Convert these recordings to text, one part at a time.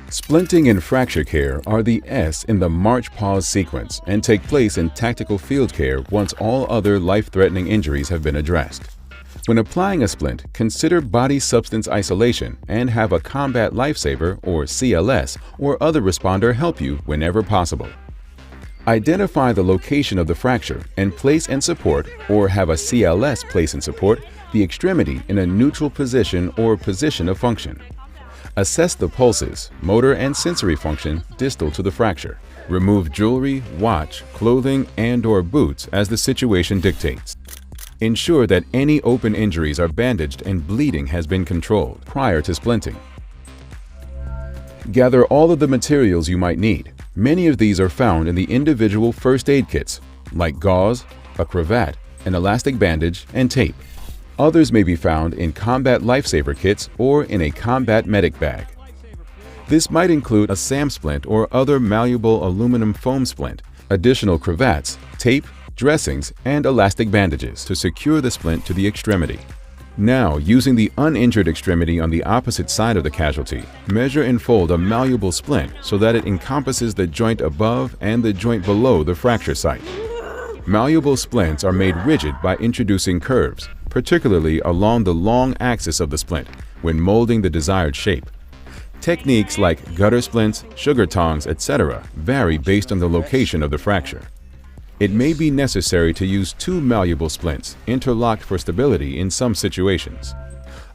Splinting and fracture care are the S in the march-pause sequence and take place in tactical field care once all other life-threatening injuries have been addressed. When applying a splint, consider body substance isolation and have a combat lifesaver or CLS or other responder help you whenever possible. Identify the location of the fracture and place and support, or have a CLS place and support, the extremity in a neutral position or position of function. Assess the pulses, motor and sensory function distal to the fracture. Remove jewelry, watch, clothing, and/or boots as the situation dictates. Ensure that any open injuries are bandaged and bleeding has been controlled prior to splinting. Gather all of the materials you might need. Many of these are found in the individual first aid kits, like gauze, a cravat, an elastic bandage, and tape. Others may be found in combat lifesaver kits or in a combat medic bag. This might include a SAM splint or other malleable aluminum foam splint, additional cravats, tape, dressings, and elastic bandages to secure the splint to the extremity. Now, using the uninjured extremity on the opposite side of the casualty, measure and fold a malleable splint so that it encompasses the joint above and the joint below the fracture site. Malleable splints are made rigid by introducing curves, particularly along the long axis of the splint, when molding the desired shape. Techniques like gutter splints, sugar tongs, etc. vary based on the location of the fracture. It may be necessary to use two malleable splints, interlocked for stability in some situations.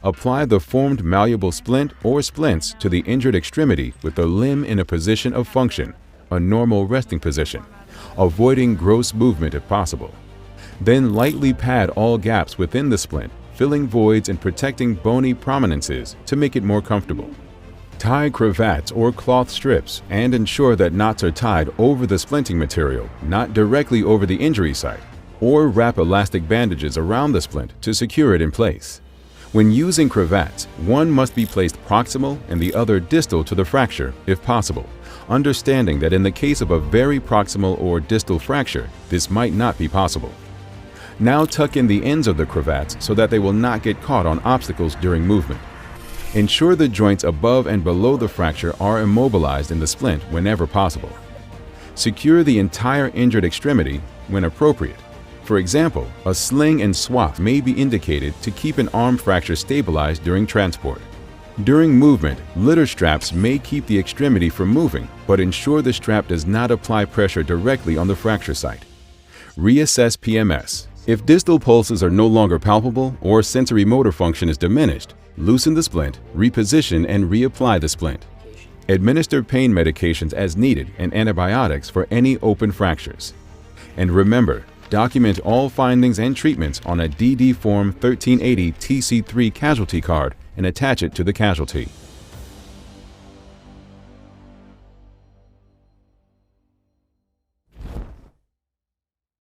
Apply the formed malleable splint or splints to the injured extremity with the limb in a position of function, a normal resting position, avoiding gross movement if possible. Then lightly pad all gaps within the splint, filling voids and protecting bony prominences to make it more comfortable. Tie cravats or cloth strips and ensure that knots are tied over the splinting material, not directly over the injury site, or wrap elastic bandages around the splint to secure it in place. When using cravats, one must be placed proximal and the other distal to the fracture if possible, understanding that in the case of a very proximal or distal fracture, this might not be possible. Now tuck in the ends of the cravats so that they will not get caught on obstacles during movement. Ensure the joints above and below the fracture are immobilized in the splint whenever possible. Secure the entire injured extremity when appropriate. For example, a sling and swap may be indicated to keep an arm fracture stabilized during transport. During movement, litter straps may keep the extremity from moving, but ensure the strap does not apply pressure directly on the fracture site. Reassess PMS. If distal pulses are no longer palpable or sensory motor function is diminished, loosen the splint, reposition and reapply the splint. Administer pain medications as needed and antibiotics for any open fractures. And remember, document all findings and treatments on a DD Form 1380 TC3 casualty card and attach it to the casualty.